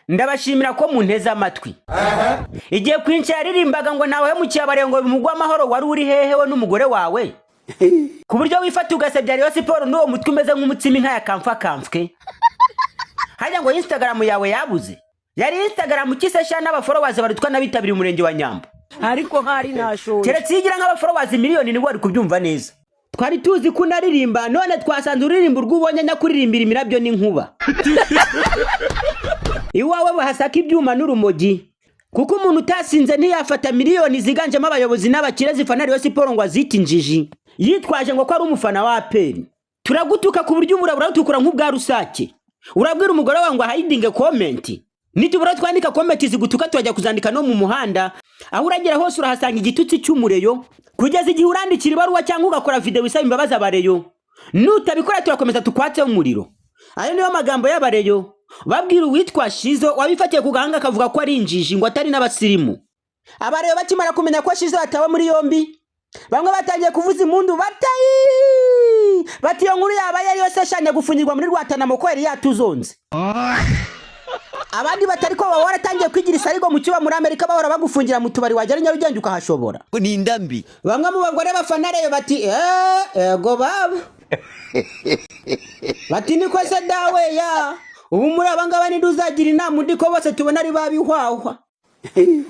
ndabashimira ko munteze amatwi. Igihe kwinshi yaririmbaga ngo nawe hemukiye abareyo ngo bimugwa amahoro wari uri hehewe n'umugore wawe. Ku buryo wifata ugasebya Rayon Sport n'uwo mutwe umeze nk'umutsima inka ya kamfwe. Hajya ngo Instagram yawe yabuze. Yari Instagram kisesha n'abafollowers barutwa nabitabiriye umurenge wa Nyambo. Ariko hari nashoye. Keretse yigira nk'abafollowers miliyoni ni wari kubyumva neza. Twari tuzi ko unaririmba none twasanze uririmba urw'ubonye nyakuririmbira imirabyo n'inkuba. Iwawe bahasaka ibyuma n'urumogi. Kuko umuntu utasinze ntiyafata miliyoni ziganjemo abayobozi n'abakire zifana Rayon Sport ngo azite injiji. Yitwaje ngo ko ari umufana wa APR. Turagutuka ku buryo umurabura utukura nk'ubwa rusake. Urabwira umugore wawe ngo ahidinge comment. Nitubura twandika comment zigutuka twajya kuzandika no mu muhanda. Aho uragera hose urahasanga igitutsi cy'umureyo. Kugeza igihe urandikira ibaruwa cyangwa ugakora video isaba imbabazi abareyo. Nutabikora turakomeza tukwatse umuriro. Ayo niyo magambo y'abareyo. Babwira uwitwa Shizo wabifatiye ku gahanga akavuga ko ari injiji ngo atari n'abasirimu. Abareyo bakimara kumenya ko Shizo atawa muri yombi, bamwe batangiye kuvuza impundu batayi. Bati yo nkuru yaba yari yose ashanya gufungirwa muri Rwatanamo ko yari yatuzonze. Abandi batari ko baba waratangiye kwigira isarigo mu cyuba muri Amerika bahora bagufungira mu tubari wagera Nyarugenge ukahashobora. Ni ndambi. Bamwe mu bagore bafana Rayon bati ego baba. Bati niko se dawe ya. Ubu muri abangaba ntiduzagira inama undi ko bose tubona ari babihwahwa.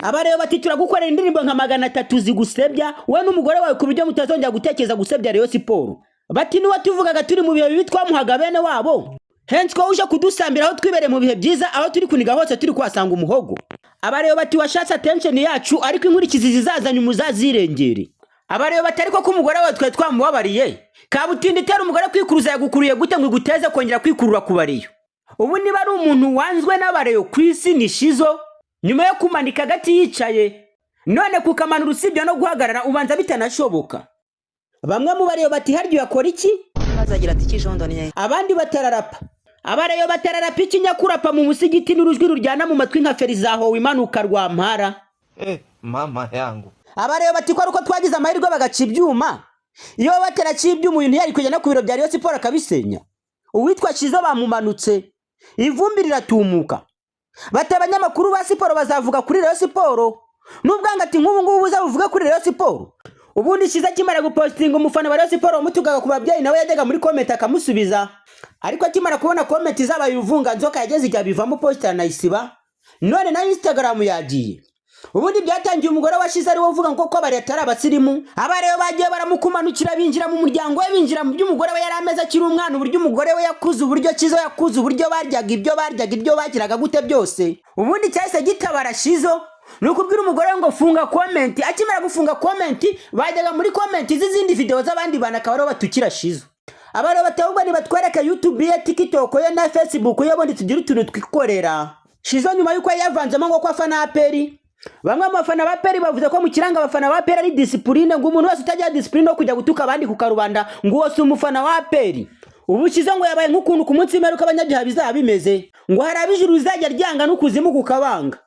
Abareyo bati turagukorera indirimbo nka 300 zigusebya we n'umugore wawe ku buryo mutazongera gutekereza gusebya Rayon Sport. Bati niwe tuvugaga turi mu bihe bibi twamuhaga bene wabo. Hence ko uje kudusambira aho twibere mu bihe byiza aho turi kuniga hose turi kwasanga umuhogo. Abareyo bati washatse attention yacu ariko inkurikizi zizazanye umuzazirengere. Abareyo bati ariko ko umugore wawe twe twamubabariye. Kabutindi tera umugore kwikuruza yagukuriye gute ngo iguteze kongera kwikurura ku bareyo. Ubu niba ari umuntu wanzwe n'abareyo kwisi ni Shizo nyuma yo kumanika gati yicaye none kukamanura usibye no guhagarara ubanza bitanashoboka. Bamwe mu bareyo bati haryo yakora iki Azagira ati kijondonye. Abandi batararapa. Abareyo batararapa iki nyakurapa mu musigiti n'urujwi ruryana mu matwi nka ferizaho imanuka rwa mpara. Mama yangu. Abareyo bati ko aruko twagize amahirwe bagaca ibyuma. Iyo bateraciye ibyuma uyu ntiyari kujya no ku biro bya Rayon Sport akabisenya. Uwitwa Shizo bamumanutse. Ivumbi riratumuka. Bati abanyamakuru ba Sport bazavuga kuri Rayon Sport. Nubwanga ati nk'ubu ngubu uzavuga kuri Rayon Sport. Ubundi Shizo akimara gupostinga umufana wa Rayon Sport umutugaga ku babyeyi nawe yajyaga muri comment akamusubiza. Ariko akimara kubona comment zabaye uvunga nzoka yageze ijya bivamo poster na isiba. None na Instagram yagiye. Ubundi byatangiye umugore wa Shizo ari wo uvuga ngo ko bari atari abasirimu. Abareyo bagiye baramukumanukira binjira mu muryango we binjira mu by'umugore we yari ameze akiri umwana uburyo umugore we yakuze uburyo Shizo yakuze uburyo baryaga ibyo bagiraga gute byose. Ubundi cyahise gitabara Shizo nukubwira umugore ngo funga comment. Akimara gufunga comment bajyaga muri comment z'izindi video z'abandi bana akabaro batukira Shizo. Abareyo batahubwo ni batwereka YouTube ye TikTok ye na Facebook ye bondi tugira utuntu twikorera. Shizo nyuma yuko yavanzemo ngo kwa fana APR. Bamwe abafana ba APR bavuze ko mu kiranga abafana ba APR ari discipline ngo umuntu wese utajya discipline no kujya gutuka abandi ku karubanda ngo wose umufana wa APR. Ubu Shizo ngo yabaye nk'ukuntu ku munsi w'imperuka abanyabyaha bizaba bimeze ngo hari abijuru bizajya ryanga n'ukuzimu kukabanga.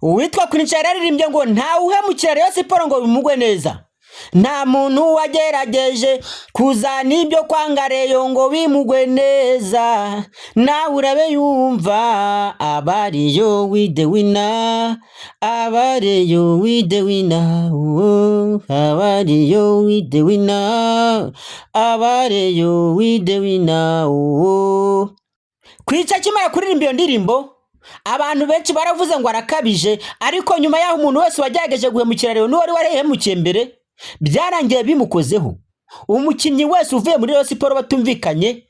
Uwitwa Queen yararirimbye ngo nta uhemukira Rayon Sport ngo bimugwe neza. Nta muntu wagerageje kuzana ibyo kwanga Rayon ngo bimugwe neza. Na urabe yumva abariyo with the winner. Abariyo with the winner. Abariyo with the winner. Abariyo with the winner. Kwica kimara kuririmba iyo ndirimbo abantu benshi baravuze ngo arakabije ariko nyuma yaho umuntu wese wagerageje guhemukira Rayon n'uwari warehemukiye mbere byarangiye bimukozeho. Umukinnyi wese uvuye muri Rayon Sport batumvikanye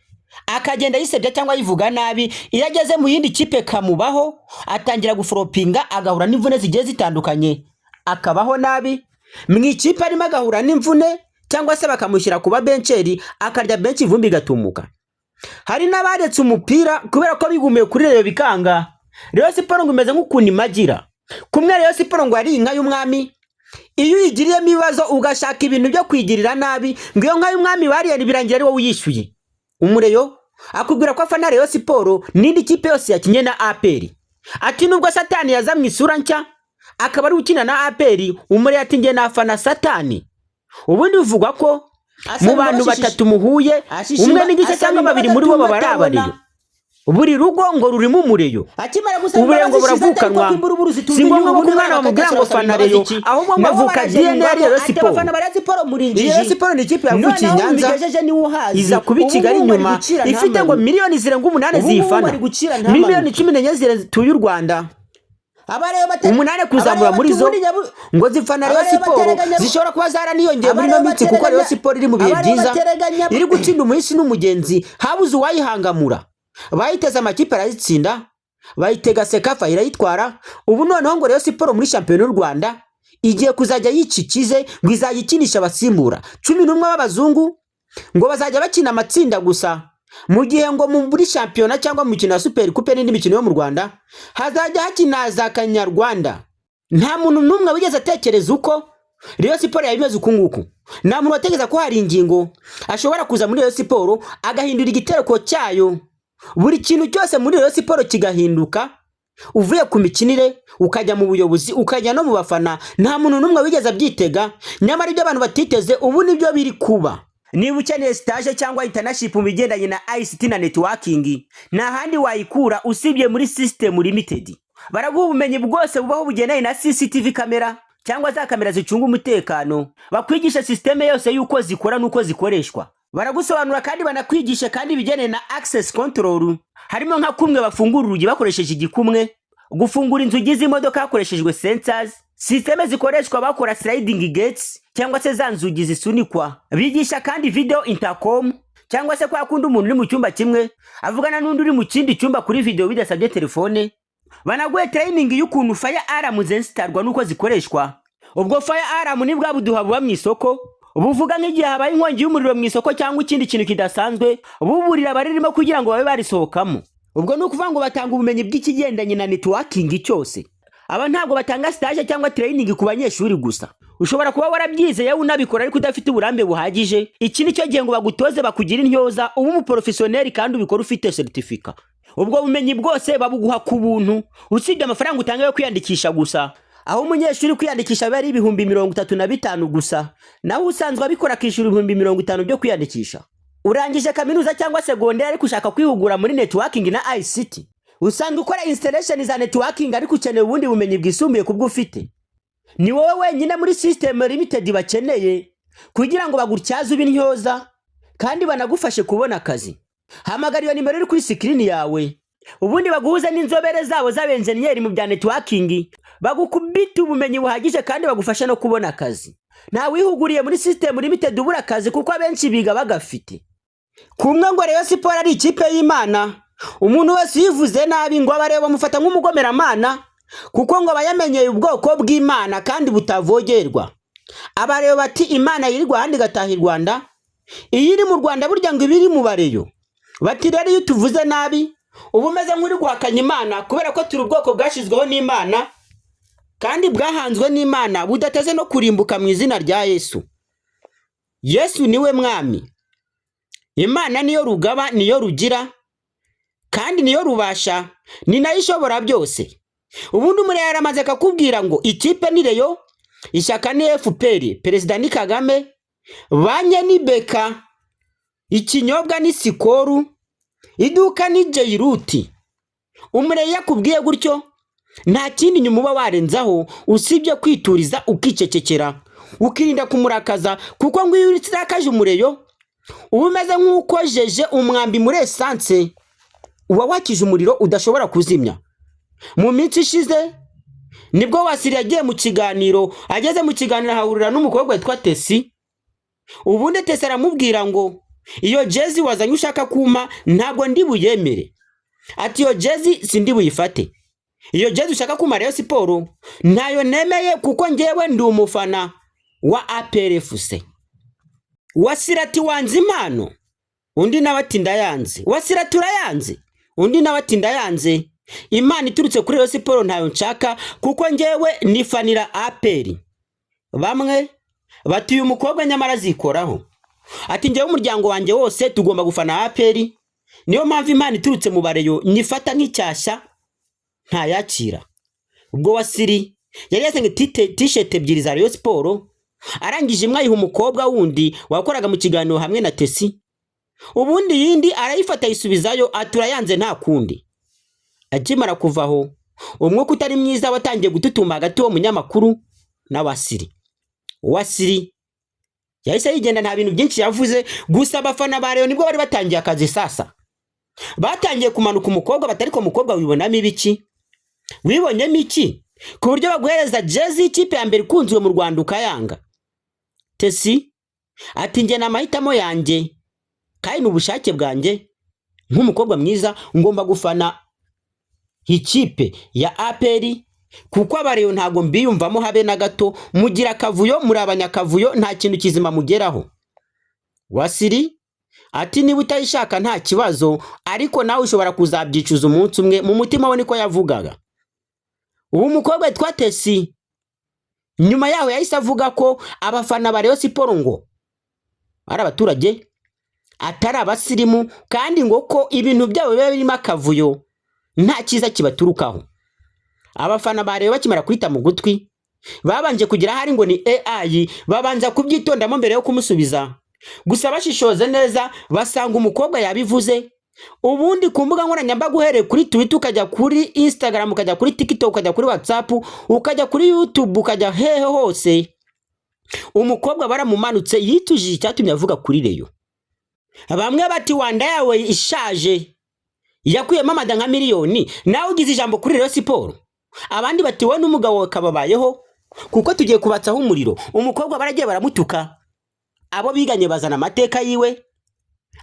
akagenda yisebya cyangwa yivuga nabi iyo ageze mu yindi kipe kamubaho atangira guforopinga agahura n'imvune zigiye zitandukanye akabaho nabi mu ikipe arimo agahura n'imvune cyangwa se bakamushyira kuba bencheri akarya bench ivumbi gatumuka. Hari n'abaretse umupira kubera ko bigumiye kuri Rayon bikanga. Rayon Sport ngo imeze nk'ukuntu imagira. Kumwe Rayon Sport ngo ari inka y'umwami. Iyo uyigiriye ibibazo ugashaka ibintu byo kwigirira nabi ngo iyo nka y'umwami bariye birangira ari wowe uyishyuye. Umureyo akubwira ko afana Rayon Sport n'indi kipe yose yakinye na APR. Ati nubwo Satani yaza mu isura nshya akaba ari ukina na APR umureyo ati nge nafana Satani. Ubundi bivugwa ko mu bantu batatu muhuye umwe n'igice cyangwa babiri muri bo babarabariyo. buri rugo ngo rurimo umureyo uburengo buravukanwa si ngombwa ko umwana bamubwira ngo fana reyo ahubwo ngo avuka DNA Rayon Sport Rayon Sport ni ikipe yavukiye Nyanza iza kuba i Kigali nyuma ifite ngo miliyoni zirenga 8 ziyifana miliyoni 14 zituye u Rwanda 8 kuzamura muri zo ngo zifana Rayon Sport zishobora kuba zaraniyongeye muri no minsi kuko Rayon Sport iri mu bihe byiza iri gutsinda umuhisi n'umugenzi habuze uwayihangamura bayiteza amakipe arayitsinda bayitega Sekafa irayitwara ubu noneho ngo Rayon Sport muri champion y'u Rwanda igiye kuzajya yicikize ngo izayikinisha abasimbura 11 b'abazungu ngo bazajya bakina amatsinda gusa mu gihe ngo muri champion cyangwa mu mikino ya Super Coupe n'indi mikino yo mu Rwanda hazajya hakina za Kanyarwanda. Nta muntu numwe wigeze atekereza uko Rayon Sport yabimeze ukunguku. Nta muntu wategeza ko hari ingingo ashobora kuza muri Rayon Sport agahindura igitereko cyayo. Buri kintu cyose muri Rayon Sport kigahinduka uvuye ku mikinire ukajya mu buyobozi ukajya no mu bafana. Nta muntu numwe wigeze abyitega nyamara ibyo abantu batiteze ubu nibyo biri kuba. Niba ukeneye stage cyangwa internship mu bigendanye na ICT na networking nta handi wayikura usibye muri System Limited. Baraguha ubumenyi bwose bubaho bugendanye na CCTV kamera cyangwa za kamera zicunga umutekano, bakwigisha systeme yose yuko zikora nuko zikoreshwa, baragusobanura kandi banakwigisha kandi bigendanye na access control, harimo nka kumwe bafungura urugi bakoresheje igikumwe, gufungura inzugi z'imodoka hakoreshejwe sensors, systeme zikoreshwa bakora sliding gates cyangwa se za nzugi zisunikwa, bigisha kandi video intercom cyangwa se kwa kundi umuntu uri mu cyumba kimwe avugana n'undi uri mu kindi cyumba kuri video bidasabye telefone. Banaguye training y'ukuntu fire alarm zinstarwa nuko zikoreshwa. Ubwo fire alarm ni bwa buduha buba mu isoko buvuga nk'igihe habaye inkongi y'umuriro mu isoko cyangwa ikindi kintu kidasanzwe buburira baririmo kugira ngo babe barisohokamo. Ubwo nuko uvuga ngo batanga ubumenyi bw'ikigendanye na networking cyose. Aba ntabwo batanga stage cyangwa training ku banyeshuri gusa. Ushobora kuba warabyize yewe unabikora ariko udafite uburambe buhagije. Iki nicyo gihe ngo bagutoze bakugira intyoza ubu mu professionnel kandi ubikora ufite certificate. Ubwo bumenyi bwose babuguha ku buntu usibye amafaranga utanga yo kwiyandikisha gusa. Aho umunyeshuri kwiyandikisha bari 35,000 gusa, naho usanzwe abikora kishura 50,000 byo kwiyandikisha. Urangije kaminuza cyangwa secondaire ariko ushaka kwihugura muri networking na ICT, usanzwe ukora installation za networking ariko ukeneye ubundi bumenyi bwisumbuye kubwo ufite, ni wowe wenyine muri System Limited bakeneye kugira ngo bagutyaze ubintyoza kandi banagufashe kubona akazi. Hamagara iyo nimero iri kuri screen yawe ubundi baguhuze n'inzobere zabo z'abenjeniyeri mu bya networking bagukubita ubumenyi buhagije kandi bagufasha no kubona akazi. Nta wihuguriye muri System Limited ubura akazi kuko abenshi biga bagafite. Kumwe ngo Rayon Sport ari ikipe y'Imana, umuntu wese yivuze nabi ngo abareba bamufata nk'umugomeramana kuko ngo bayamenyeye ubwoko bw'Imana kandi butavogerwa. Abareba bati Imana yirirwa handi gataha i Rwanda, iyi iri mu Rwanda burya ngo ibiri mu bareyo. Bati rero iyo tuvuze nabi ubu meze nk'uri guhakanya Imana kubera ko turi ubwoko bwashizweho n'Imana kandi bwahanzwe n'Imana budateze no kurimbuka mu izina rya Yesu. Yesu niwe mwami. Imana niyo rugaba niyo rugira kandi niyo rubasha ni nayo ishobora byose. Ubundi muri yaramaze kakubwira ngo ikipe ni Rayon, ishyaka ni FPR, Perezida ni Kagame, banye ni Beka, ikinyobwa ni Sikoru, iduka ni Jairuti. Umureye yakubwiye gutyo nta kindi nyuma uba warenzaho usibye kwituriza ukicecekera ukirinda kumurakaza kuko ngo iyo uritsakaje umureyo ubumeze nk'uko jeje umwambi muri essence uba wakije umuriro udashobora kuzimya. Mu minsi ishize nibwo Wasiri yagiye mu kiganiro, ageze mu kiganiro hahurira n'umukobwa witwa Tesi. Ubundi Tesi aramubwira ngo iyo jezi wazanye ushaka kuma ntabwo ndi buyemere. Ati iyo jezi sindi buyifate. Iyo jezi ushaka kuma Rayon Sport ntayo nemeye kuko ngewe ndi umufana wa APR FC. Wasira ati wanze impano, undi nawe ati ndayanze. Wasira turayanze, undi nawe ati ndayanze. Imana iturutse kuri Rayon Sport ntayo nshaka kuko ngewe nifanira APR. Bamwe bati uyu mukobwa nyamara zikoraho. Ati ngewe umuryango wanjye wose tugomba gufana APR, niyo mpamvu Imana iturutse mu bareyo nyifata nk'icyashya ntayakira. Ubwo Wasiri yari yasenga t-shirt ebyiri za Rayon Sport, arangije imwe ayiha umukobwa wundi wakoraga mu kiganiro hamwe na Tesi. ubundi yindi arayifata yisubizayo aturayanze nta kundi. Akimara kuvaho umwuka utari mwiza watangiye gututuma hagati wo munyamakuru na Wasiri. Wasiri yahise yigenda nta bintu byinshi yavuze, gusa abafana ba Rayon nibwo bari batangiye akazi sasa. Batangiye kumanuka umukobwa batariko umukobwa wibonamo ibiki? Wibonyemo iki? Ku buryo baguhereza jezi ikipe ya mbere ikunzwe mu Rwanda ukayanga. Tesi ati nge namahitamo yanjye kandi n'ubushake bwanjye nk'umukobwa mwiza ngomba gufana ikipe ya APR kuko abareyo ntago mbiyumvamo habe na gato, mugira kavuyo muri abanyakavuyo nta kintu kizima mugeraho. Wasiri ati niba utayishaka nta kibazo, ariko nawe ushobora kuzabyicuza umunsi umwe. Mu mutima we niko yavugaga. Ubu mukobwa yitwa Tesi nyuma yaho yahise avuga ko abafana ba Rayon Sport ngo ari abaturage atari abasirimu, kandi ngo ko ibintu byabo biba birimo akavuyo nta cyiza kibaturukaho. Abafana ba Rayon bakimara kwita mu gutwi babanje kugira hari ngo ni AI, babanza kubyitondamo mbere yo kumusubiza. Gusa bashishoze neza basanga umukobwa yabivuze. Ubundi ku mbuga nkoranyambaga uhereye kuri Twitter ukajya kuri Instagram ukajya kuri TikTok ukajya kuri WhatsApp ukajya kuri YouTube ukajya hehe hose, umukobwa baramumanutse yitujije icyatumye avuga kuri Rayon. Bamwe bati wanda yawe ishaje yakuyemo amada nka miliyoni nawe ugize ijambo kuri Rayon Sport. Abandi bati we n'umugabo wawe kababayeho kuko tugiye kubatsaho umuriro. Umukobwa baragiye baramutuka, abo biganye bazana amateka yiwe,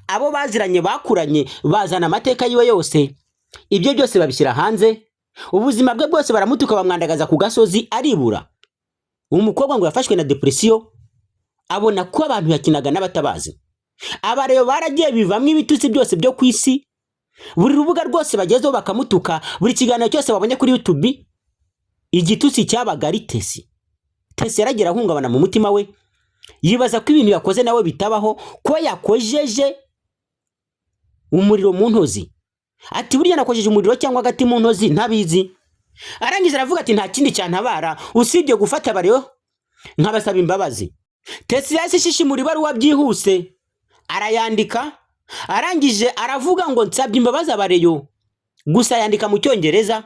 abo baziranye bakuranye bazana amateka yiwe yose. Ibyo byose babishyira hanze, ubuzima bwe bwose baramutuka bamwandagaza ku gasozi aribura. Umukobwa ngo yafashwe na depression, abona ko abantu yakinaga n'abatabazi. Abareyo baragiye bivamwe ibitutsi byose byo kwisi, buri rubuga rwose bagezeho bakamutuka, buri kiganiro cyose babonye kuri YouTube igitutsi cyabaga ari Tesi. Tesi yaragira ahungabana mu mutima we, yibaza ko ibintu yakoze nawe bitabaho, ko yakojeje umuriro mu ntozi. Ati buriya nakojeje umuriro cyangwa agati mu ntozi ntabizi. Arangiza aravuga ati nta kindi cyantabara usibye gufata Abareyo nkabasaba imbabazi. Tesi yasishishimura ibaruwa byihuse arayandika, arangije aravuga ngo nsabye imbabazi Abareyo, gusa yandika mu Cyongereza.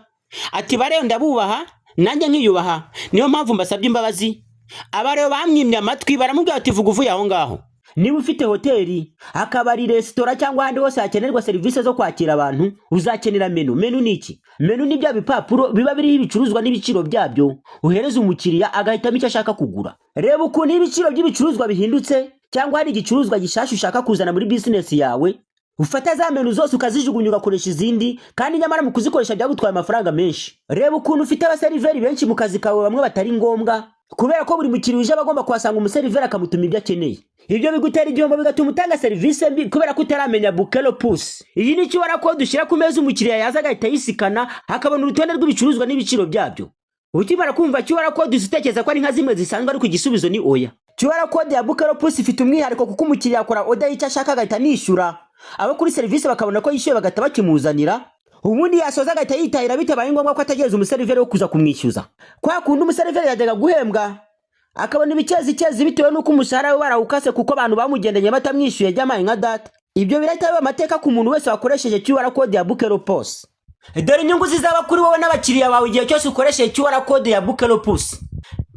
Ati Bareyo ndabubaha nanjye nkiyubaha, niyo mpamvu mbasabye imbabazi. Abareyo bamwimye amatwi baramubwira ati vuga uvuye aho ngaho. Niba ufite hoteli, akabari, resitora cyangwa ahandi hose hakenerwa serivisi zo kwakira abantu, uzakenera menu. Menu ni iki? Menu ni bya bipapuro biba biriho ibicuruzwa n'ibiciro byabyo, uhereza umukiriya agahitamo icyo ashaka kugura. Reba ukuntu ibiciro by'ibicuruzwa bihindutse cyangwa hari igicuruzwa gishasha ushaka kuzana muri business yawe, ufata za menu zose ukazijugunya ugakoresha izindi, kandi nyamara mu kuzikoresha byagutwaye amafaranga menshi. Reba ukuntu ufite abaseriveri benshi mu kazi kawe bamwe batari ngombwa, kubera ko buri mukiriya uje bagomba kuhasanga umuseriveri akamutuma ibyo akeneye. Ibyo bigutera igihombo bigatuma utanga serivisi mbi kubera ko utaramenya Bukelo Plus. Iyi ni cyo ko dushyira ku meza umukiriya yaza agahita yisikana hakabona urutonde rw'ibicuruzwa n'ibiciro byabyo. Ukimara kumva cyo ko dutekereza ko ari nka zimwe zisanzwe, ariko igisubizo ni oya. QR code ya Bukelo Plus ifite umwihariko kuko umukiriya akora order y'icyo ashaka agahita nishyura, abo kuri serivisi bakabona ko yishyuye bagahita bakimuzanira. Ubundi yasoza agahita yitahira bitabaye ngombwa ko ategereza umuseriveri wo kuza kumwishyuza. Kwa kundi umuseriveri yajyaga guhembwa akabona ibicezi bitewe nuko umushahara we barawukase kuko abantu bamugendanye batamwishyuye jyamaye nka data. Ibyo birahita biba amateka ku muntu wese wakoresheje QR code ya Bukelo Plus. Dore inyungu zizaba kuri wowe n'abakiriya bawe igihe cyose ukoresheje QR code ya Bukelo Plus.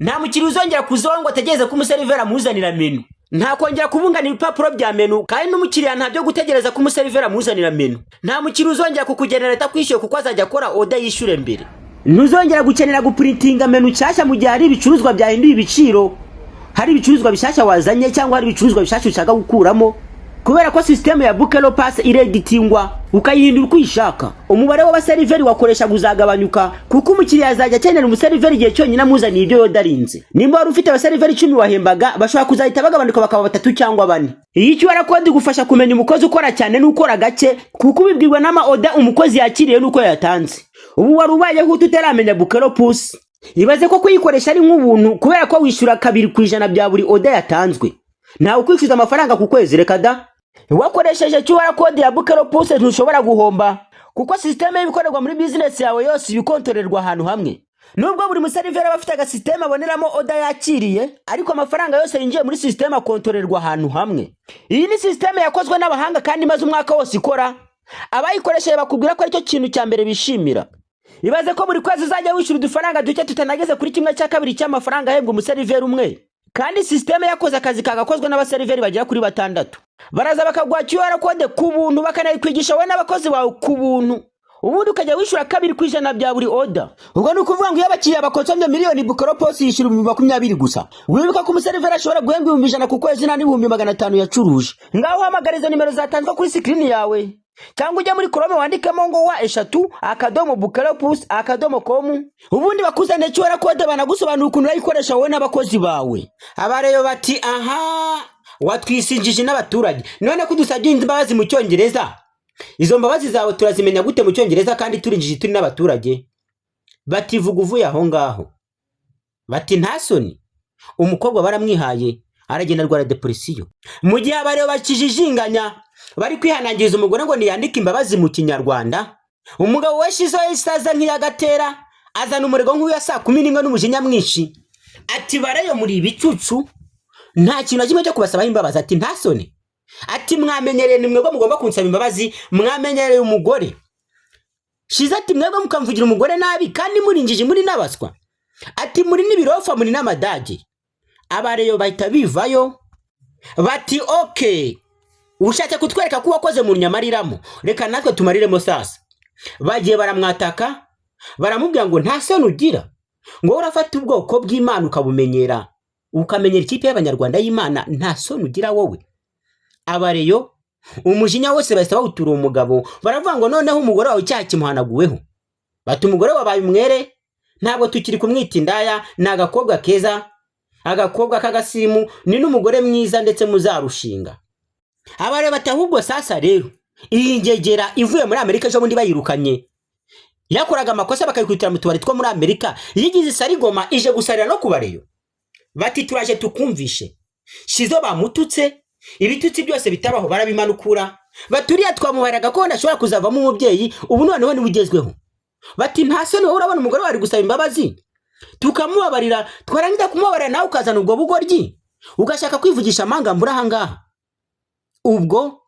Nta mukiriya uzongera kuzaho ngo ategereze ko umuseriveri amuzanira menu, nta kongera kubungana ibipapuro bya menu, kandi n'umukiriya nta byo gutegereza ko umuseriveri amuzanira menu. Nta mukiriya uzongera kukugenera leta kwishyuye kuko azajya akora order yishyure mbere. Ntuzongera gukenera guprintinga menu nshyashya mu gihe hari ibicuruzwa byahinduye ibiciro, hari ibicuruzwa bishyashya wazanye cyangwa hari ibicuruzwa bishyashya ushaka gukuramo, kubera ko system ya Bukelo Plus ireditingwa ukayihindura uko uyishaka. Umubare w'abaseriveri wakoresha guzagabanyuka kuko umukiriya azajya akenera umuseriveri igihe cyonyine amuzaniye ibyo yodarinze. Nimba wari ufite abaseriveri 10 wahembaga, bashobora kuzahita bagabanuka bakaba 3 cyangwa 4. Iyi QR code igufasha kumenya umukozi ukora cyane n'ukora gake kuko ubibwirwa n'ama order umukozi yakiriye n'uko yatanze. Ubu wari ubayeho utaramenya Bukelo Plus, ibaze ko kuyikoresha ari nk'ubuntu kubera ko wishyura 2% bya buri order yatanzwe. Nta ukwishyuza amafaranga ku kwezi, reka da. Wakoresheje QR code ya Bukelo Plus ntushobora guhomba kuko system y'ibikorerwa muri business yawe yose ibikontorerwa ahantu hamwe. nubwo buri museriveri aba afite agasisteme aboneramo oda yakiriye, ariko amafaranga yose yinjiye muri sisiteme akontorerwa ahantu hamwe. Iyi ni sisiteme yakozwe n'abahanga kandi imaze umwaka wose ikora. Abayikoresheje bakubwira ko aricyo kintu cya mbere bishimira. Ibaze ko buri kwezi uzajya wishyura udufaranga duke tutanageze kuri 1/2 cy'amafaranga ahembwa umuseriveri umwe, kandi sisiteme yakoze akazi kagakozwe n'abaseriveri bagera kuri 6. Baraza bakaguha QR code ku buntu, bakanayikwigisha wowe n'abakozi bawe ku buntu, ubundi ukajya wishyura 2% bya buri oda. Ubwo ni ukuvuga ngo iyo abakiriya bakonsomye miliyoni Bukoro Post yishyura 20 gusa. Wibuka ko umuseriveri ashobora guhembwa 100 ku kwezi na 500 yacuruje. Ngaho hamagariza nimero zatanzwe kuri screen yawe, cyangwa ujya muri Chrome wandikemo ngo wa@bukoropus.com, ubundi bakuzane QR code banagusobanura ukuntu urayikoresha wowe n'abakozi bawe. Abareyo bati aha watwisinjije n'abaturage, none ko dusabye imbabazi mu Cyongereza, izo mbabazi zawe turazimenya gute mu Cyongereza kandi turinjije turi n'abaturage? Bati vuga uvuye aho ngaho. Bati nta soni. Umukobwa baramwihaye aragenda rwara depression. Mu gihe abareyo bakijijinganya bari kwihanangiriza umugore ngo niyandike imbabazi mu Kinyarwanda, umugabo we Shizo isaza nk'iyagatera azana umurego nk'uya saa 11 n'umujinya mwinshi. Ati bareyo muri ibicucu, nta kintu kimwe cyo kubasabaho imbabazi. Ati nta soni. Ati mwamenyereye nimwe ngo mugomba kunsaba imbabazi, mwamenyereye umugore. Shiza ati mwebwe mukamvugira umugore nabi kandi murinjije muri nabaswa. Ati muri nibirofa muri n'amadage. Abareyo bahita bivayo bati okay, ushatse kutwereka ko wakoze mu nyamariramo, reka natwe tumariremo sasa. Bagiye baramwataka, baramubwira ngo nta soni ugira, ngo urafata ubwoko bw'Imana ukabumenyera, ukamenyera ikipe y'Abanyarwanda y'Imana, nta soni ugira wowe. Abareyo umujinya wose bahise bawutura umugabo, baravuga ngo noneho umugore wawe icyaha kimuhanaguweho. Bati umugore wabaye umwere, ntabwo tukiri kumwita indaya, n'agakobwa keza, agakobwa k'agasimu, ni n'umugore mwiza ndetse muzarushinga. Abareyo bati ahubwo sasa rero iyi ngegera ivuye muri Amerika ejo bundi bayirukanye, yakoraga amakosa bakayikwitira mu tubari two muri Amerika, yigize isarigoma ije gusarira no kubareyo. Bati turaje tukumvishe, Shizo bamututse, ibitutsi byose bitabaho barabimanukura. Baturiya twamuharaga ko ndashobora kuzavamo umubyeyi, ubu noneho nibugezweho. Bati nta soni wowe urabona umugore wari gusaba imbabazi, tukamubabarira, twarangiza kumubabarira nawe ukazana ubwo bugoryi ugashaka kwivugisha amangambura ahangaha. Ubwo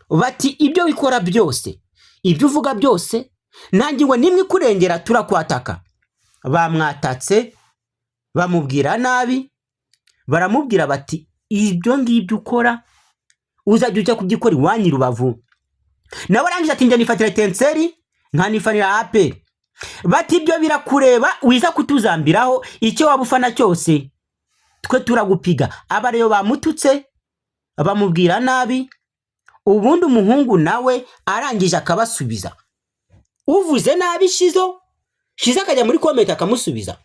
bati ibyo wikora byose, ibyo uvuga byose, nanjye ngo nimwe kurengera turakwataka. Bamwatatse, bamubwira nabi, baramubwira bati ibyo ngibyo ukora uzajya ujya kubyikora iwanyu Rubavu. Nawe arangije ati njye nifatira Tenseri nkanifanira APR. Bati ibyo birakureba, wiza kutuzambiraho icyo wabufana cyose twe turagupiga. Abareyo bamututse, bamubwira nabi, ubundi umuhungu nawe arangije akabasubiza. Uvuze nabi Shizo, Shizo akajya muri comment akamusubiza.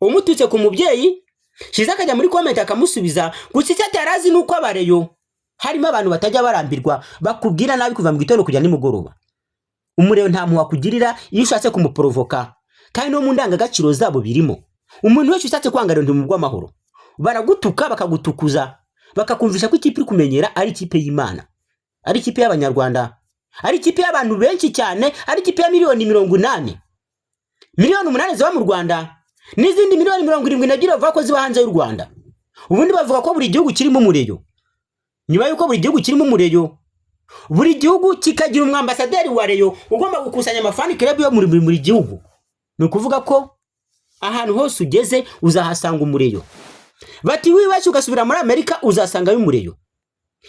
Umututse ku mubyeyi, Shizo akajya muri comment akamusubiza. Gusa icyo atarazi nuko abareyo harimo abantu batajya barambirwa, bakubwira nabi kuva mu gitondo kujya nimugoroba. Umureyo nta muha kugirira iyo ushatse kumuprovoka, kandi no mu ndangagaciro zabo birimo. Umuntu wese ushatse kwangarira ndi mu bw'amahoro, baragutuka bakagutukuza, bakakumvisha ko ikipe iri kumenyera ari ikipe y'Imana, ari ikipe y'Abanyarwanda, ari ikipe y'abantu benshi cyane, ari ikipe ya miliyoni 80. Miliyoni 8 ziba mu Rwanda, n'izindi miliyoni 72 bavuga ko ziba hanze y'u Rwanda. Ubundi bavuga ko buri gihugu kirimo umureyo. Nyuma yuko buri gihugu kirimo umureyo, buri gihugu kikagira umwambasaderi wa reyo ugomba gukusanya amafani club yo muri gihugu. Ni ukuvuga ko ahantu hose ugeze uzahasanga umureyo. Bati wibaje ugasubira muri Amerika uzasanga y'umureyo.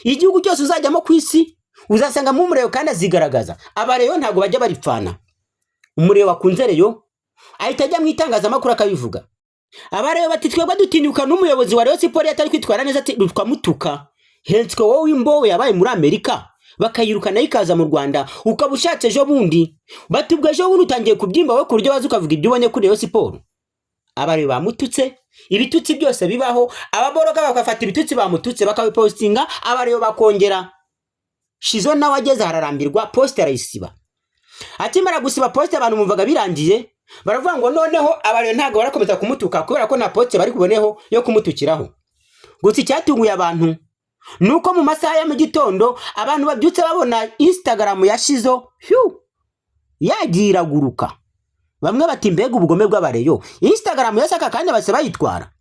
Igihugu cyose uzajyamo ku isi uzasanga mu umureyo kandi azigaragaza. Abareyo ntago bajya baripfana. Umureyo wakunze reyo ahita ajya mu itangazamakuru akabivuga. Abareyo bati twebwe dutinyuka n'umuyobozi wa Rayon Sports atari kwitwara neza, ati twamutuka. Henswe wowe imbowe yabaye muri Amerika bakayirukana ikaza mu Rwanda ukabushatse ejo bundi. Bati ubwo ejo bundi utangiye kubyimba we kuryo waza ukavuga ibyo ubonye kuri Rayon Sports. Abareyo bamututse, ibitutsi byose bibaho, ababoroga bakafata ibitutsi bamututse bakabipostinga, abareyo bakongera. Shizo nawe ageze hararambirwa, post arayisiba. Atimara gusiba post abantu mumvaga birangiye, baravuga ngo noneho abareyo ntago barakomeza kumutuka kubera ko na post bari kuboneho yo kumutukiraho. Gusa icyatunguye abantu nuko mu masaha ya mu gitondo abantu babyutse babona Instagram ya Shizo yagiye iraguruka. bamwe bati mbega ubugome bw'abareyo Instagram yose aka kanya base bayitwara.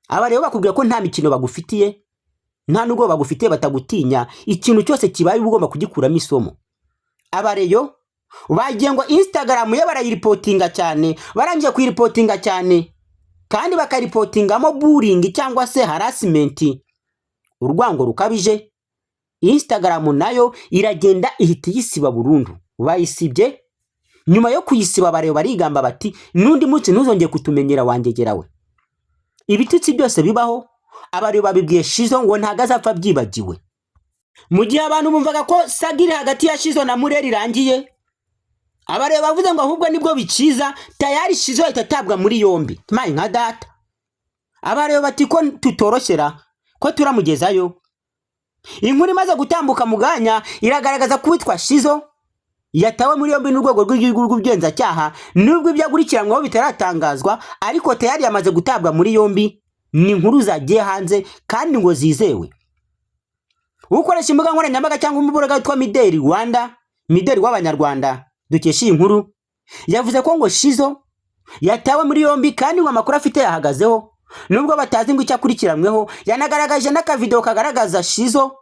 Abareyo bakubwira ko nta mikino bagufitiye, nta nubwo bagufitiye, batagutinya, ikintu cyose kibaye ugomba kugikuramo isomo. Abareyo bagiye ngo Instagram ye barayiripotinga cyane, barangiye kuyiripotinga cyane kandi bakaripotingamo bullying cyangwa se harassment, urwango rukabije. Instagram nayo iragenda ihita yisiba burundu. Bayisibye, nyuma yo kuyisiba Abareyo barigamba bati nundi munsi ntuzongeye kutumenyera wangegerawe. Ibitutsi byose bibaho Abareyo babibwiye Shizo ngo ntagazapfa byibagiwe. Mu gihe abantu bumvaga ko sagiri hagati ya Shizo na Murera irangiye, Abareyo bavuze ngo ahubwo nibwo bikiza, tayari Shizo itatabwa muri yombi. Mayi nka data. Abareyo bati ko tutoroshyera, ko turamugezayo. Inkuru imaze gutambuka muganya iragaragaza ko witwa Shizo yatawe muri yombi n'urwego rw'igihugu rw'ubugenzacyaha, nubwo ibyo agurikiranwaho bitaratangazwa, ariko tayari yamaze gutabwa muri yombi. Ni inkuru zagiye hanze kandi ngo zizewe. Ukoresha imbuga nkoranyambaga cyangwa umuburaga witwa Mideli Rwanda, Mideli w'Abanyarwanda dukesha iyi nkuru, yavuze ko ngo Shizo yatawe muri yombi kandi ngo amakuru afite yahagazeho, nubwo batazi ngo icyo akurikiranweho. Yanagaragaje n'akavideo kagaragaza Shizo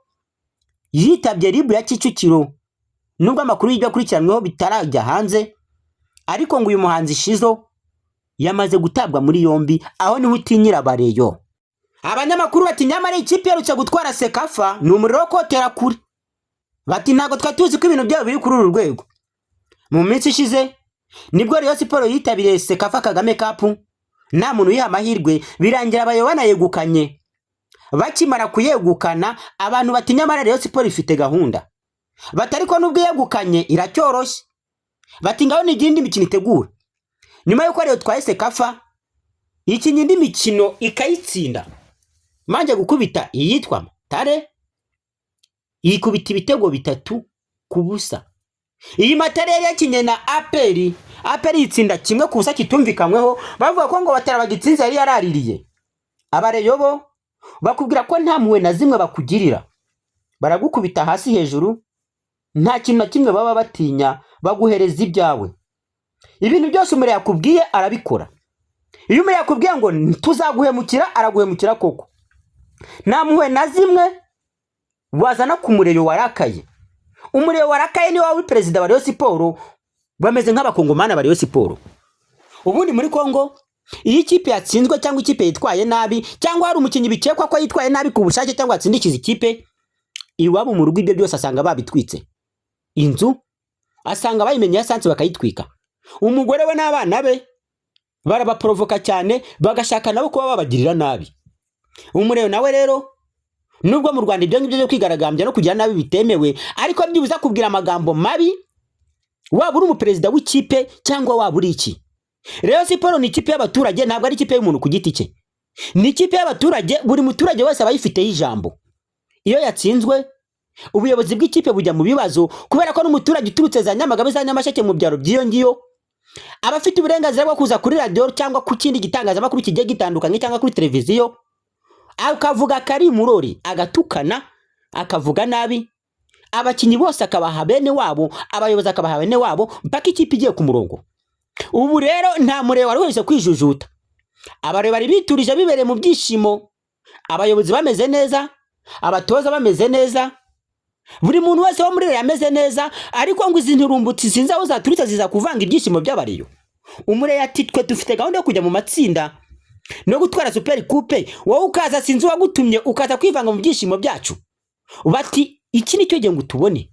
yitabye RIB ya Kicukiro, nubwo amakuru y'ibyo akurikiranweho bitarajya hanze, ariko ngo uyu muhanzi Shizo yamaze gutabwa muri yombi. Aho niho utinyira Abareyo. Abanyamakuru bati nyamara ikipe yarutse gutwara Sekafa ni umuriro wo kotera kure. Bati ntago twatuzi ko ibintu byabo biri kuri uru rwego. Mu minsi ishize nibwo Rayon Sports yitabiriye Sekafa Kagame Cup, nta muntu yiha amahirwe, birangira Abareyo banayegukanye. Bakimara kuyegukana abantu bati nyamara Rayon Sports ifite gahunda. Bati ariko nubwo yegukanye iracyoroshye. Bati ngaho ni igindi mikino itegura. Nyuma yuko Rayon twaye Sekafa, iki nyindi mikino ikayitsinda, manje gukubita iyitwa Matare, yikubita ibitego 3-0. Iyi Matare yari yakinye na APR itsinda kimwe kusa kitumvikamweho, bavuga ko ngo batarabagitsinze yari yaraririye. Abareyo bo bakubwira ko nta muwe na zimwe bakugirira, baragukubita hasi hejuru, nta kintu na kimwe baba batinya, baguhereza ibyawe. Ibintu byose umure yakubwiye arabikora. Iyo umure yakubwiye ngo tuzaguhemukira, araguhemukira koko. Nta muwe na zimwe wazana ku Mureyo warakaye. Umureyo warakaye ni wawe perezida wa Rayon Sports, bameze nk'abakongomana ba Rayon Sports. Ubundi muri Kongo iyo ikipe yatsinzwe cyangwa ikipe yitwaye nabi, cyangwa hari umukinnyi bikekwa ko yitwaye nabi ku bushake cyangwa atsindikiza ikipe, iwabo mu rugo ibyo byose asanga babitwitse. Inzu asanga bayimenye yasanze bakayitwika. Umugore we n'abana be barabaprovoka cyane, bagashaka nabo kuba babagirira nabi. Umureyo nawe rero, nubwo mu Rwanda ibyo ngibyo byo kwigaragambya no kugira nabi bitemewe, ariko byibuza kubwira amagambo mabi, waba uri umuperezida w'ikipe cyangwa waba uri iki. Rayon Sports ni ikipe y'abaturage, ntabwo ari ikipe y'umuntu ku giti cye. Ni ikipe y'abaturage, buri muturage wese abayifite y'ijambo. Iyo yatsinzwe, ubuyobozi bw'ikipe bujya mu bibazo, kubera ko n'umuturage uturutse za Nyamagabe za Nyamasheke mu byaro by'iyo ngiyo abafite uburenganzira bwo kuza kuri radio cyangwa ku kindi gitangazamakuru kigiye gitandukanye cyangwa kuri televiziyo, akavuga kari murori, agatukana, akavuga nabi, abakinyi bose akabaha bene wabo, abayobozi akabaha bene wabo, mpaka ikipe igiye ku murongo. Ubu rero nta Mureyo wari wese kwijujuta. Abareyo bari biturije bibereye mu byishimo, abayobozi bameze neza, abatoza bameze neza, buri muntu wese wo muri Rayon ameze neza, ariko ngo izi nturumbutsi sinzi aho zaturutse ziza kuvanga ibyishimo by'Abareyo. Umureyo ati twe dufite gahunda yo kujya mu matsinda no gutwara Super Coupe, wowe ukaza sinzi wagutumye ukaza kwivanga mu byishimo byacu. Bati iki nicyo gihe ngo tubone.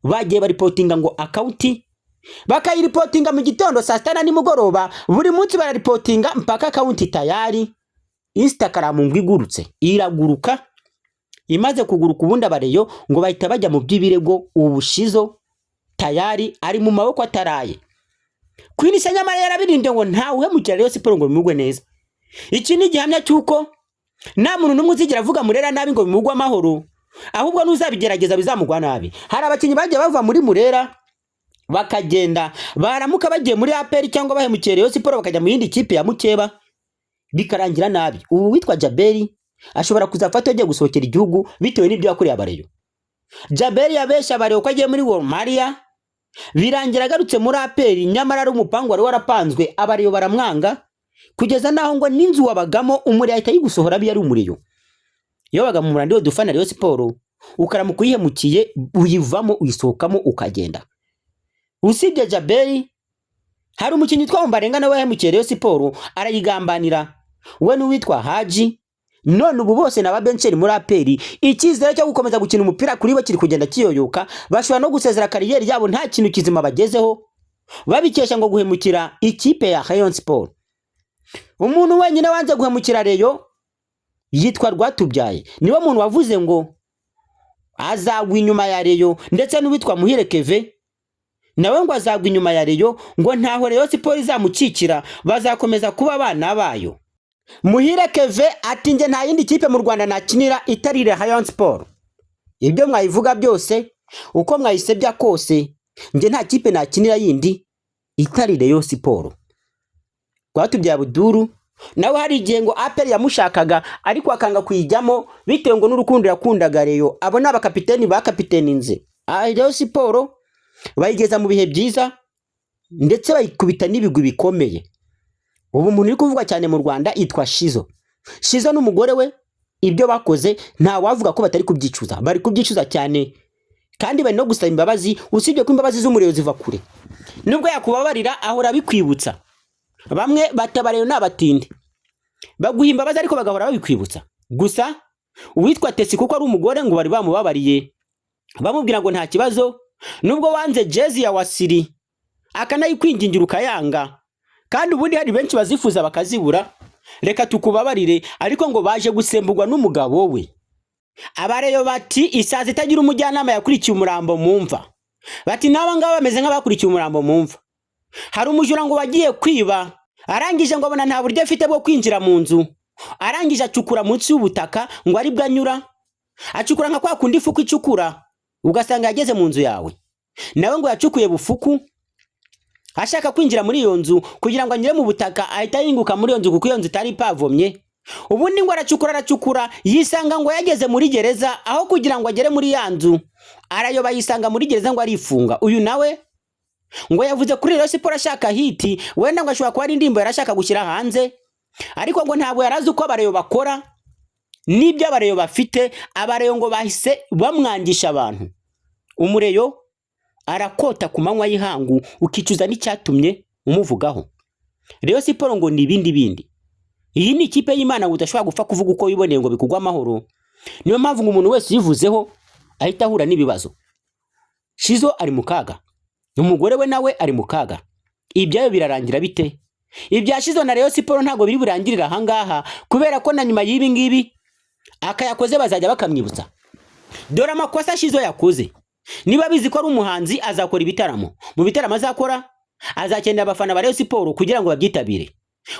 Bagiye baripotinga ngo account, bakayiripotinga mu gitondo saa 7 nimugoroba, buri munsi bararipotinga mpaka account tayari. Instagram ngo igurutse, iraguruka. Imaze kuguruka ubundi Abareyo ngo bahita bajya mu by'ibirego. Ubu Shizo tayari ari mu maboko ataraye. Kwinisha nyamara yarabirinde ngo nta uhemukira Rayon Sports ngo bimugwe neza. Iki ni gihamya cyuko nta muntu numwe uzigira avuga Murera nabi ngo bimugwe amahoro, ahubwo nuzabigerageza bizamugwa nabi. Hari abakinyi bagiye bava muri Murera bakagenda, baramuka bagiye muri APR cyangwa bahemukira Rayon Sports bakajya mu yindi kipe ya Mukeba, bikarangira nabi. Ubu witwa Jaberi ashobora kuzafata agiye gusohokera igihugu bitewe n'ibyo yakoreye Abareyo. Jaberi yabesha Abareyo ko agiye muri Wormaria, birangira agarutse muri APR, nyamara ari umupangu wari warapanzwe, abariyo baramwanga kugeza naho ngo n'inzu wabagamo umuri ahita yigusohora bi yari umuriyo. Iyo wabaga mu murandi wo dufana Rayon Sport ukaramuka uyihemukiye uyivamo uyisohokamo ukagenda. Usibye Jaberi hari umukinnyi witwa Mbarenga nawe yahemukiye Rayon Sport arayigambanira, we n'uwitwa Haji. None ubu bose na babencheri muri APR icyizere cyo gukomeza gukina umupira kuri bo kiri kugenda kiyoyoka, bashobora no gusezera kariyeri yabo nta kintu kizima bagezeho, babikesha ngo guhemukira ikipe ya Rayon Sport. Umuntu wenyine wanze guhemukira Rayon yitwa Rwatubyaye, niwe muntu wavuze ngo azagwa inyuma ya Rayon, ndetse n'uwitwa Muhire Keve nawe ngo azagwa inyuma ya Rayon, ngo ntaho Rayon Sport izamukikira, bazakomeza kuba abana bayo. Muhire Keve ati nge nta yindi kipe mu Rwanda nakinira itari Rayon Sport. Ibyo mwayivuga byose uko mwayisebya kose, nge nta kipe nakinira yindi itari Rayon Sport. Rwatubyaye Abdul nawe hari igihe ngo APR yamushakaga ariko akanga kuyijyamo bitewe ngo n'urukundo yakundaga Rayon. Abo ni abakapiteni ba kapiteni nze. Rayon Sport bayigeza mu bihe byiza ndetse bayikubita n'ibigwi bikomeye. Ubu umuntu uri kuvuga cyane mu Rwanda yitwa Shizo. Shizo n'umugore we ibyo bakoze nta wavuga ko batari kubyicuza, bari kubyicuza cyane kandi bari no gusaba imbabazi, usibye ko imbabazi z'umuriro ziva kure. Nubwo yakubabarira ahora bikwibutsa. Bamwe batabareyo n'abatinde baguha imbabazi ariko bagahora babikwibutsa. Gusa uwitwa Tesi kuko ari umugore ngo bari bamubabariye bamubwira ngo nta kibazo, nubwo wanze jezi ya Wasiri akanayikwingingira ukayanga, kandi ubundi hari benshi bazifuza bakazibura, reka tukubabarire, ariko ngo baje gusemburwa n'umugabo we. Abareyo bati isazi itagira umujyanama yakurikiye umurambo mumva, bati naba ngaba bameze nk'abakurikiye umurambo mumva. Hari umujura ngo wagiye kwiba, arangije ngo abona nta buryo afite bwo kwinjira mu nzu, arangije acukura munsi y'ubutaka ngo ari bwanyura, acukura nka kwa kundi ifuku icukura ugasanga yageze mu nzu yawe. Nawe ngo yacukuye bufuku ashaka kwinjira muri iyo nzu kugira ngo anyure mu butaka, ahita yinguka muri iyo nzu kuko iyo nzu itari pavomye. Ubundi ngo aracukura yisanga ngo yageze muri gereza, aho kugira ngo agere muri ya nzu arayoba yisanga muri gereza ngo arifunga. Uyu nawe ngo yavuze kuri Rayon Sport ashaka hiti, wenda ngo ashobora kuba ari indirimbo yarashaka gushyira hanze, ariko ngo ntabwo yarazi uko abareyo bakora n'ibyo abareyo bafite. Abareyo ngo bahise bamwangisha abantu. Umureyo arakota ku manywa y'ihangu ukicuza n'icyatumye umuvugaho. Rayon Sport ngo ni bindi. Iyi ni ikipe y'Imana udashobora gupfa kuvuga uko wiboneye ngo bikugwa amahoro. Niyo mpamvu ngo umuntu wese yivuzeho ahita ahura n'ibibazo. Shizo ari mu kaga, umugore we nawe ari mu kaga. Ibyayo birarangira bite? Ibya Shizo na Rayon Sport ntago biri burangirira ahangaha, kubera ko na nyuma y'ibi ngibi akayakoze bazajya bakamwibutsa. Dore amakosa Shizo yakoze. Niba bizi ko ari umuhanzi azakora ibitaramo, mu bitaramo azakora azakenera abafana ba Rayon Sport kugira ngo babyitabire.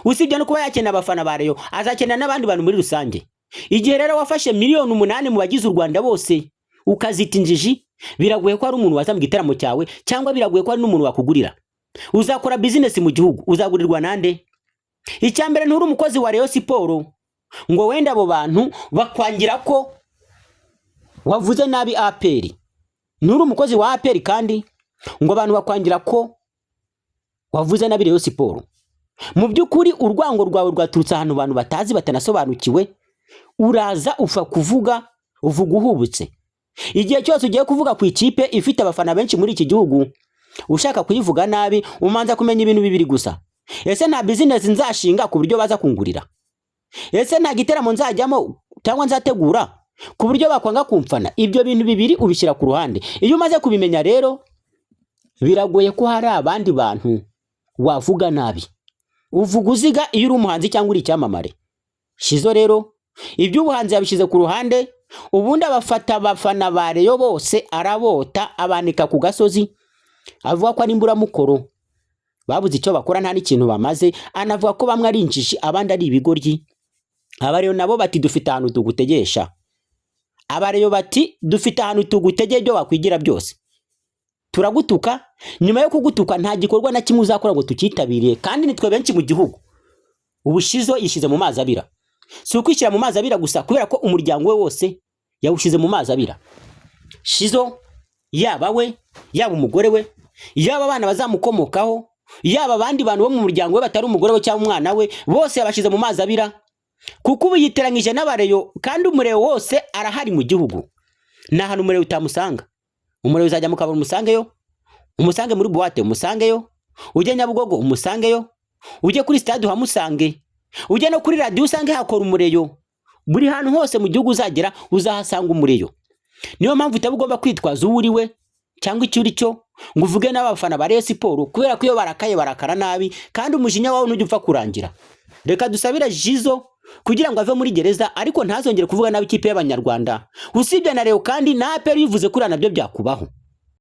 Usibye no kuba yakenera abafana ba Rayon, azakenera n'abandi bantu muri rusange. Igihe rero wafashe miliyoni 8 mu bagize u Rwanda bose ukazita injiji, biragoye ko ari umuntu waza mu gitaramo cyawe, cyangwa biragoye ko ari n'umuntu wakugurira. Uzakora business mu gihugu, uzagurirwa nande? Icyambere nturi umukozi wa Rayon Sport ngo wenda abo bantu bakwangira ko wavuze nabi APR. Nturi umukozi wa APR kandi ngo abantu bakwangira ko wavuze nabi Rayon Sport. Mu byukuri urwango rwawe rwaturutse ahantu abantu batazi batanasobanukiwe, uraza ufa kuvuga uvuga uhubutse. Igihe cyose ugiye kuvuga ku ikipe ifite abafana benshi muri iki gihugu, ushaka kuyivuga nabi, umanza kumenya ibintu bibiri gusa. Ese nta business nzashinga ku buryo baza kungurira? Ese nta giteramo nzajyamo cyangwa nzategura ku buryo bakwanga kumfana? Ibyo bintu bibiri ubishyira ku ruhande. Iyo umaze kubimenya rero, biragoye ko hari abandi bantu wavuga nabi. Uvuga uziga iyo uri umuhanzi cyangwa uri icyamamare. Shizo rero iby'ubuhanzi yabishyize ku ruhande, ubundi abafata abafana ba Rayon bose arabota abanika ku gasozi, avuga ko ari imburamukoro babuze icyo bakora nta n'ikintu bamaze, anavuga ko bamwe ari injiji abandi ari ibigoryi. Abareyo nabo bati dufite ahantu tugutegesha. Abareyo bati dufite ahantu tugutegeye ibyo wakwigira byose. Turagutuka, nyuma yo kugutuka nta gikorwa na kimwe uzakora ngo tukitabiriye, kandi nitwe benshi mu gihugu. Ubu Shizo yishize mu mazi abira. Si ukwishyira mu mazi abira gusa, kubera ko umuryango we wose yawushize mu mazi abira. Shizo yaba we, yaba umugore we, yaba abana bazamukomokaho, yaba abandi bantu bo mu muryango we batari umugore we cyangwa umwana we, bose yabashize mu mazi abira, kuko ubu yiteranyije n'abareyo, kandi umureyo wose arahari mu gihugu. Nta hantu umureyo utamusanga. Umureyo uzajya mu kabari umusangeyo, umusange muri buwate umusangeyo, ujye Nyabugogo umusangeyo, ujye kuri stade uhamusange, ujye no kuri radio usange hakora umureyo. Buri hantu hose mu gihugu uzagera uzahasanga umureyo. Niyo mpamvu utabugomba kwitwaza uwo uri we cyangwa icyo uri cyo ngo uvuge n'abafana ba Rayon Sports, kubera ko iyo barakaye barakara nabi kandi umujinya wawe ntujya upfa kurangira. Reka dusabira Jizo kugira ngo ave muri gereza, ariko ntazongere kuvuga nabi ikipe y'Abanyarwanda. Usibye na Rayon kandi na APR yivuze kuri nabyo byakubaho.